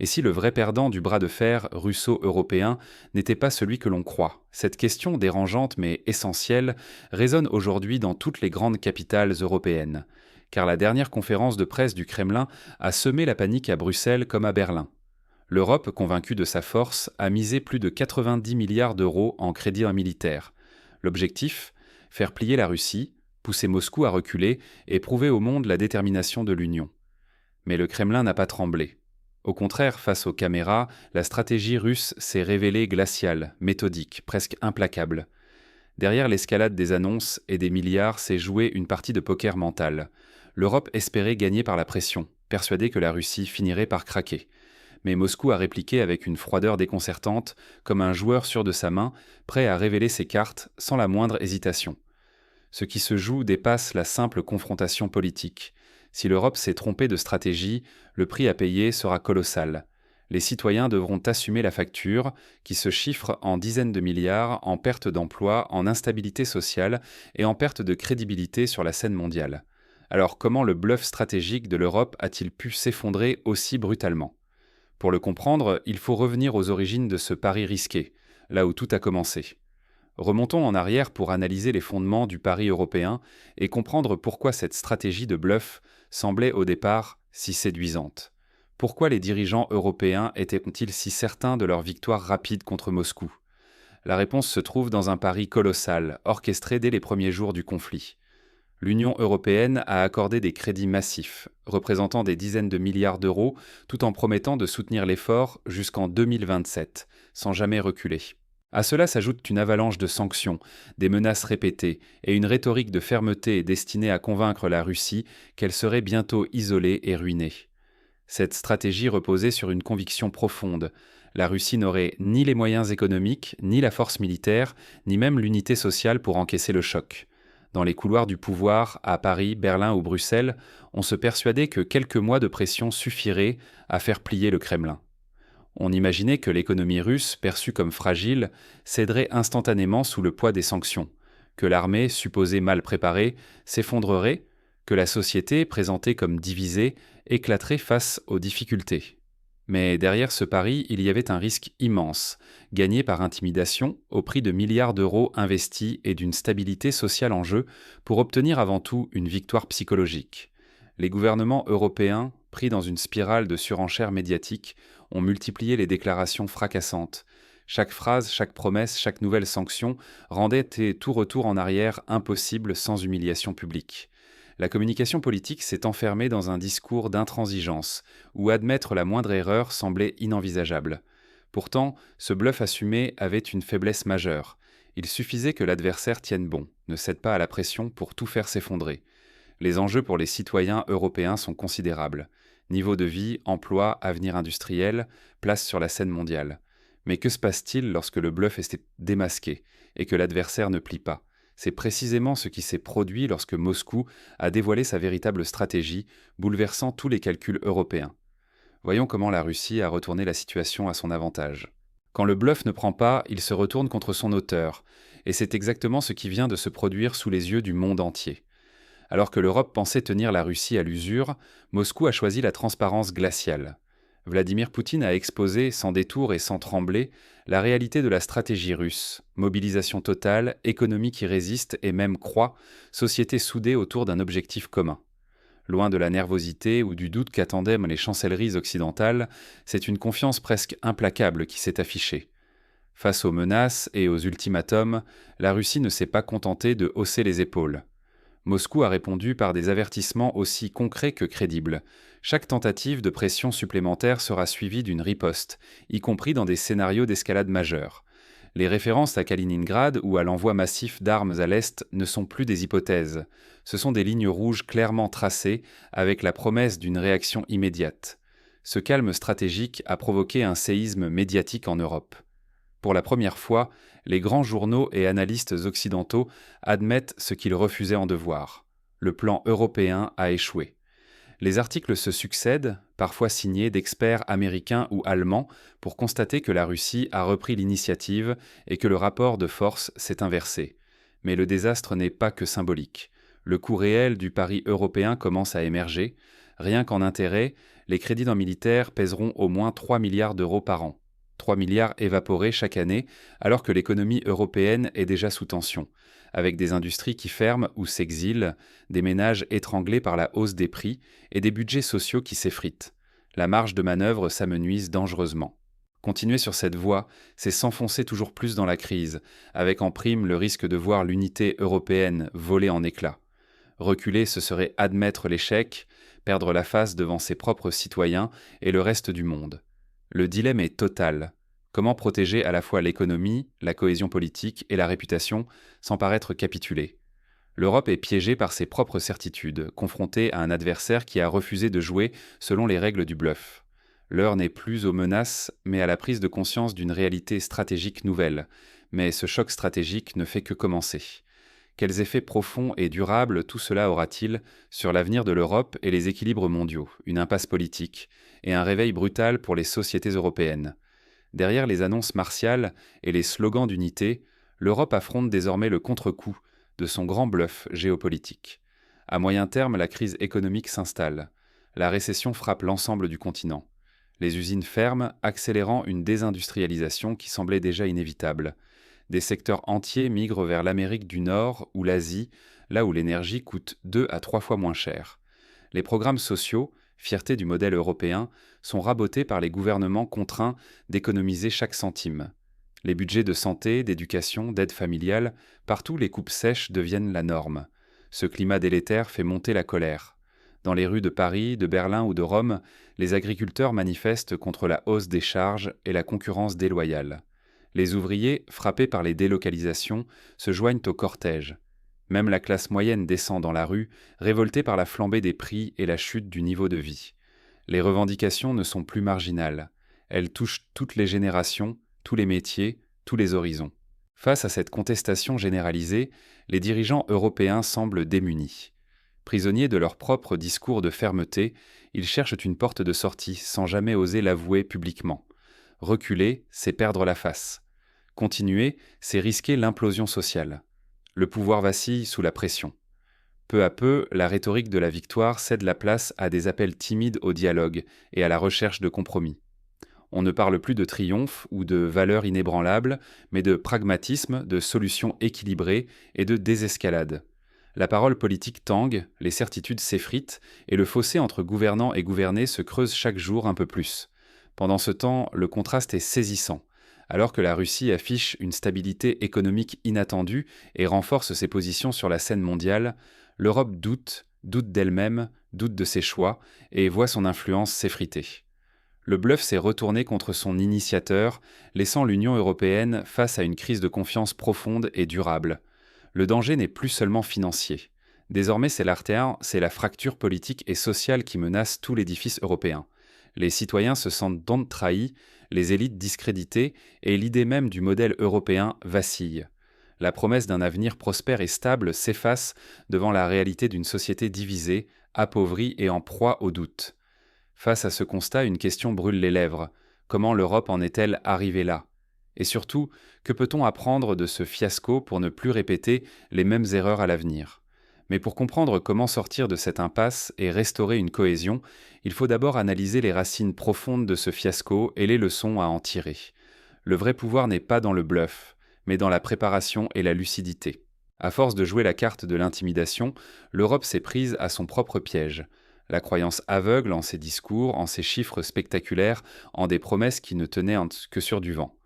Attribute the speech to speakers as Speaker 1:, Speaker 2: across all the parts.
Speaker 1: Et si le vrai perdant du bras de fer russo-européen n'était pas celui que l'on croit? Cette question dérangeante mais essentielle résonne aujourd'hui dans toutes les grandes capitales européennes. Car la dernière conférence de presse du Kremlin a semé la panique à Bruxelles comme à Berlin. L'Europe, convaincue de sa force, a misé plus de 90 milliards d'euros en crédits militaires. L'objectif? Faire plier la Russie, pousser Moscou à reculer et prouver au monde la détermination de l'Union. Mais le Kremlin n'a pas tremblé. Au contraire, face aux caméras, la stratégie russe s'est révélée glaciale, méthodique, presque implacable. Derrière l'escalade des annonces et des milliards s'est jouée une partie de poker mental. L'Europe espérait gagner par la pression, persuadée que la Russie finirait par craquer. Mais Moscou a répliqué avec une froideur déconcertante, comme un joueur sûr de sa main, prêt à révéler ses cartes sans la moindre hésitation. Ce qui se joue dépasse la simple confrontation politique. Si l'Europe s'est trompée de stratégie, le prix à payer sera colossal. Les citoyens devront assumer la facture, qui se chiffre en dizaines de milliards, en perte d'emplois, en instabilité sociale et en perte de crédibilité sur la scène mondiale. Alors comment le bluff stratégique de l'Europe a-t-il pu s'effondrer aussi brutalement? Pour le comprendre, il faut revenir aux origines de ce pari risqué, là où tout a commencé. Remontons en arrière pour analyser les fondements du pari européen et comprendre pourquoi cette stratégie de bluff semblait au départ si séduisante. Pourquoi les dirigeants européens étaient-ils si certains de leur victoire rapide contre Moscou? La réponse se trouve dans un pari colossal, orchestré dès les premiers jours du conflit. L'Union européenne a accordé des crédits massifs, représentant des dizaines de milliards d'euros, tout en promettant de soutenir l'effort jusqu'en 2027, sans jamais reculer. À cela s'ajoute une avalanche de sanctions, des menaces répétées et une rhétorique de fermeté destinée à convaincre la Russie qu'elle serait bientôt isolée et ruinée. Cette stratégie reposait sur une conviction profonde. La Russie n'aurait ni les moyens économiques, ni la force militaire, ni même l'unité sociale pour encaisser le choc. Dans les couloirs du pouvoir, à Paris, Berlin ou Bruxelles, on se persuadait que quelques mois de pression suffiraient à faire plier le Kremlin. On imaginait que l'économie russe, perçue comme fragile, céderait instantanément sous le poids des sanctions, que l'armée, supposée mal préparée, s'effondrerait, que la société, présentée comme divisée, éclaterait face aux difficultés. Mais derrière ce pari, il y avait un risque immense, gagné par intimidation, au prix de milliards d'euros investis et d'une stabilité sociale en jeu, pour obtenir avant tout une victoire psychologique. Les gouvernements européens, pris dans une spirale de surenchère médiatique, ont multiplié les déclarations fracassantes. Chaque phrase, chaque promesse, chaque nouvelle sanction rendait tout retour en arrière impossible sans humiliation publique. La communication politique s'est enfermée dans un discours d'intransigeance, où admettre la moindre erreur semblait inenvisageable. Pourtant, ce bluff assumé avait une faiblesse majeure. Il suffisait que l'adversaire tienne bon, ne cède pas à la pression pour tout faire s'effondrer. Les enjeux pour les citoyens européens sont considérables. Niveau de vie, emploi, avenir industriel, place sur la scène mondiale. Mais que se passe-t-il lorsque le bluff est démasqué et que l'adversaire ne plie pas? C'est précisément ce qui s'est produit lorsque Moscou a dévoilé sa véritable stratégie, bouleversant tous les calculs européens. Voyons comment la Russie a retourné la situation à son avantage. Quand le bluff ne prend pas, il se retourne contre son auteur, et c'est exactement ce qui vient de se produire sous les yeux du monde entier. Alors que l'Europe pensait tenir la Russie à l'usure, Moscou a choisi la transparence glaciale. Vladimir Poutine a exposé, sans détour et sans trembler, la réalité de la stratégie russe. Mobilisation totale, économie qui résiste et même croît, société soudée autour d'un objectif commun. Loin de la nervosité ou du doute qu'attendaient les chancelleries occidentales, c'est une confiance presque implacable qui s'est affichée. Face aux menaces et aux ultimatums, la Russie ne s'est pas contentée de hausser les épaules. Moscou a répondu par des avertissements aussi concrets que crédibles. Chaque tentative de pression supplémentaire sera suivie d'une riposte, y compris dans des scénarios d'escalade majeure. Les références à Kaliningrad ou à l'envoi massif d'armes à l'Est ne sont plus des hypothèses. Ce sont des lignes rouges clairement tracées, avec la promesse d'une réaction immédiate. Ce calme stratégique a provoqué un séisme médiatique en Europe. Pour la première fois, les grands journaux et analystes occidentaux admettent ce qu'ils refusaient en devoir. Le plan européen a échoué. Les articles se succèdent, parfois signés d'experts américains ou allemands, pour constater que la Russie a repris l'initiative et que le rapport de force s'est inversé. Mais le désastre n'est pas que symbolique. Le coût réel du pari européen commence à émerger. Rien qu'en intérêt, les crédits dans le militaire pèseront au moins 3 milliards d'euros par an. 3 milliards évaporés chaque année, alors que l'économie européenne est déjà sous tension, avec des industries qui ferment ou s'exilent, des ménages étranglés par la hausse des prix et des budgets sociaux qui s'effritent. La marge de manœuvre s'amenuise dangereusement. Continuer sur cette voie, c'est s'enfoncer toujours plus dans la crise, avec en prime le risque de voir l'unité européenne voler en éclats. Reculer, ce serait admettre l'échec, perdre la face devant ses propres citoyens et le reste du monde. Le dilemme est total. Comment protéger à la fois l'économie, la cohésion politique et la réputation sans paraître capituler ? L'Europe est piégée par ses propres certitudes, confrontée à un adversaire qui a refusé de jouer selon les règles du bluff. L'heure n'est plus aux menaces, mais à la prise de conscience d'une réalité stratégique nouvelle. Mais ce choc stratégique ne fait que commencer. Quels effets profonds et durables tout cela aura-t-il sur l'avenir de l'Europe et les équilibres mondiaux, une impasse politique et un réveil brutal pour les sociétés européennes ? Derrière les annonces martiales et les slogans d'unité, l'Europe affronte désormais le contre-coup de son grand bluff géopolitique. À moyen terme, la crise économique s'installe. La récession frappe l'ensemble du continent. Les usines ferment, accélérant une désindustrialisation qui semblait déjà inévitable. Des secteurs entiers migrent vers l'Amérique du Nord ou l'Asie, là où l'énergie coûte 2 à 3 fois moins cher. Les programmes sociaux, fierté du modèle européen, sont rabotés par les gouvernements contraints d'économiser chaque centime. Les budgets de santé, d'éducation, d'aide familiale, partout les coupes sèches deviennent la norme. Ce climat délétère fait monter la colère. Dans les rues de Paris, de Berlin ou de Rome, les agriculteurs manifestent contre la hausse des charges et la concurrence déloyale. Les ouvriers, frappés par les délocalisations, se joignent au cortège. Même la classe moyenne descend dans la rue, révoltée par la flambée des prix et la chute du niveau de vie. Les revendications ne sont plus marginales. Elles touchent toutes les générations, tous les métiers, tous les horizons. Face à cette contestation généralisée, les dirigeants européens semblent démunis. Prisonniers de leur propre discours de fermeté, ils cherchent une porte de sortie sans jamais oser l'avouer publiquement. Reculer, c'est perdre la face. Continuer, c'est risquer l'implosion sociale. Le pouvoir vacille sous la pression. Peu à peu, la rhétorique de la victoire cède la place à des appels timides au dialogue et à la recherche de compromis. On ne parle plus de triomphe ou de valeurs inébranlables, mais de pragmatisme, de solutions équilibrées et de désescalade. La parole politique tangue, les certitudes s'effritent, et le fossé entre gouvernants et gouvernés se creuse chaque jour un peu plus. Pendant ce temps, le contraste est saisissant. Alors que la Russie affiche une stabilité économique inattendue et renforce ses positions sur la scène mondiale, l'Europe doute d'elle-même, doute de ses choix, et voit son influence s'effriter. Le bluff s'est retourné contre son initiateur, laissant l'Union européenne face à une crise de confiance profonde et durable. Le danger n'est plus seulement financier. Désormais, c'est la fracture politique et sociale qui menace tout l'édifice européen. Les citoyens se sentent donc trahis, les élites discréditées, et l'idée même du modèle européen vacille. La promesse d'un avenir prospère et stable s'efface devant la réalité d'une société divisée, appauvrie et en proie au doute. Face à ce constat, une question brûle les lèvres. Comment l'Europe en est-elle arrivée là ? Et surtout, que peut-on apprendre de ce fiasco pour ne plus répéter les mêmes erreurs à l'avenir ? Mais pour comprendre comment sortir de cette impasse et restaurer une cohésion, il faut d'abord analyser les racines profondes de ce fiasco et les leçons à en tirer. Le vrai pouvoir n'est pas dans le bluff, mais dans la préparation et la lucidité. À force de jouer la carte de l'intimidation, l'Europe s'est prise à son propre piège. La croyance aveugle en ses discours, en ses chiffres spectaculaires, en des promesses qui ne tenaient que sur du vent.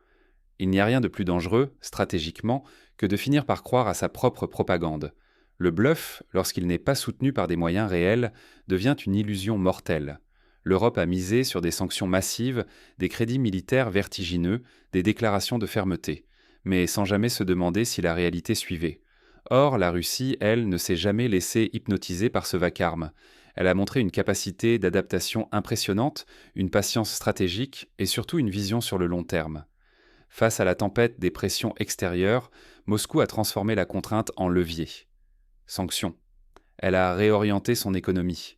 Speaker 1: Il n'y a rien de plus dangereux, stratégiquement, que de finir par croire à sa propre propagande. Le bluff, lorsqu'il n'est pas soutenu par des moyens réels, devient une illusion mortelle. L'Europe a misé sur des sanctions massives, des crédits militaires vertigineux, des déclarations de fermeté, mais sans jamais se demander si la réalité suivait. Or, la Russie, elle, ne s'est jamais laissée hypnotiser par ce vacarme. Elle a montré une capacité d'adaptation impressionnante, une patience stratégique et surtout une vision sur le long terme. Face à la tempête des pressions extérieures, Moscou a transformé la contrainte en levier. Sanctions. Elle a réorienté son économie.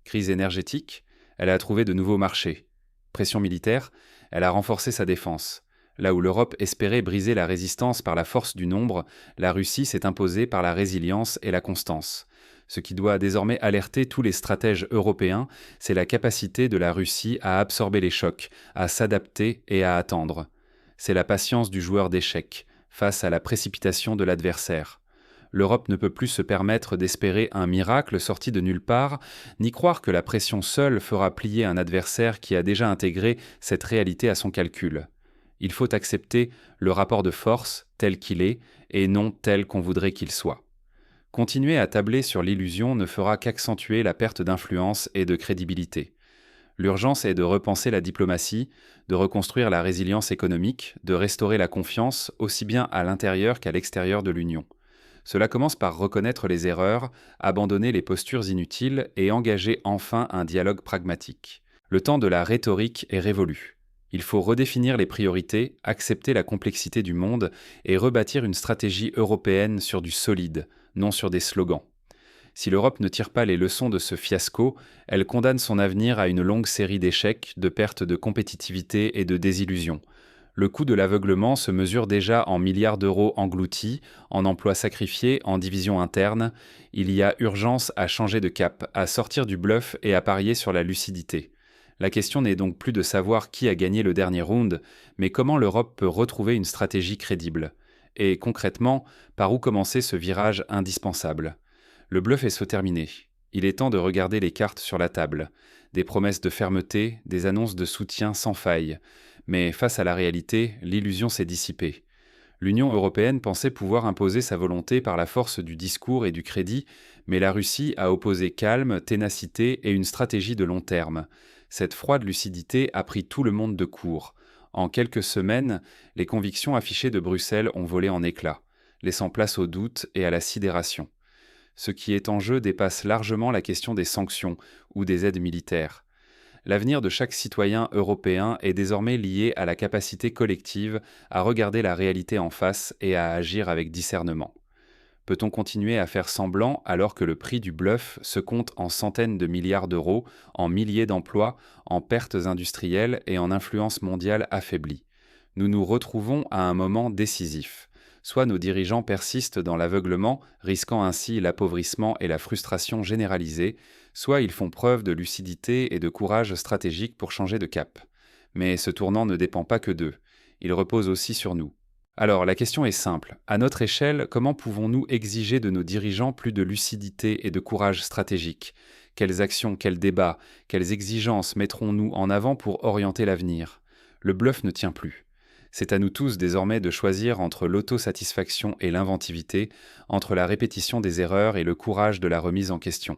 Speaker 1: Crise énergétique. Elle a trouvé de nouveaux marchés. Pression militaire. Elle a renforcé sa défense. Là où l'Europe espérait briser la résistance par la force du nombre, la Russie s'est imposée par la résilience et la constance. Ce qui doit désormais alerter tous les stratèges européens, c'est la capacité de la Russie à absorber les chocs, à s'adapter et à attendre. C'est la patience du joueur d'échecs face à la précipitation de l'adversaire. L'Europe ne peut plus se permettre d'espérer un miracle sorti de nulle part, ni croire que la pression seule fera plier un adversaire qui a déjà intégré cette réalité à son calcul. Il faut accepter le rapport de force tel qu'il est et non tel qu'on voudrait qu'il soit. Continuer à tabler sur l'illusion ne fera qu'accentuer la perte d'influence et de crédibilité. L'urgence est de repenser la diplomatie, de reconstruire la résilience économique, de restaurer la confiance aussi bien à l'intérieur qu'à l'extérieur de l'Union. Cela commence par reconnaître les erreurs, abandonner les postures inutiles et engager enfin un dialogue pragmatique. Le temps de la rhétorique est révolu. Il faut redéfinir les priorités, accepter la complexité du monde et rebâtir une stratégie européenne sur du solide, non sur des slogans. Si l'Europe ne tire pas les leçons de ce fiasco, elle condamne son avenir à une longue série d'échecs, de pertes de compétitivité et de désillusions. Le coût de l'aveuglement se mesure déjà en milliards d'euros engloutis, en emplois sacrifiés, en divisions internes. Il y a urgence à changer de cap, à sortir du bluff et à parier sur la lucidité. La question n'est donc plus de savoir qui a gagné le dernier round, mais comment l'Europe peut retrouver une stratégie crédible. Et concrètement, par où commencer ce virage indispensable ? Le bluff est terminé. Il est temps de regarder les cartes sur la table. Des promesses de fermeté, des annonces de soutien sans faille. Mais face à la réalité, l'illusion s'est dissipée. L'Union européenne pensait pouvoir imposer sa volonté par la force du discours et du crédit, mais la Russie a opposé calme, ténacité et une stratégie de long terme. Cette froide lucidité a pris tout le monde de court. En quelques semaines, les convictions affichées de Bruxelles ont volé en éclats, laissant place au doute et à la sidération. Ce qui est en jeu dépasse largement la question des sanctions ou des aides militaires. L'avenir de chaque citoyen européen est désormais lié à la capacité collective à regarder la réalité en face et à agir avec discernement. Peut-on continuer à faire semblant alors que le prix du bluff se compte en centaines de milliards d'euros, en milliers d'emplois, en pertes industrielles et en influence mondiale affaiblie ? Nous nous retrouvons à un moment décisif. Soit nos dirigeants persistent dans l'aveuglement, risquant ainsi l'appauvrissement et la frustration généralisée, soit ils font preuve de lucidité et de courage stratégique pour changer de cap. Mais ce tournant ne dépend pas que d'eux, il repose aussi sur nous. Alors la question est simple, à notre échelle, comment pouvons-nous exiger de nos dirigeants plus de lucidité et de courage stratégique ? Quelles actions, quels débats, quelles exigences mettrons-nous en avant pour orienter l'avenir ? Le bluff ne tient plus. C'est à nous tous désormais de choisir entre l'autosatisfaction et l'inventivité, entre la répétition des erreurs et le courage de la remise en question.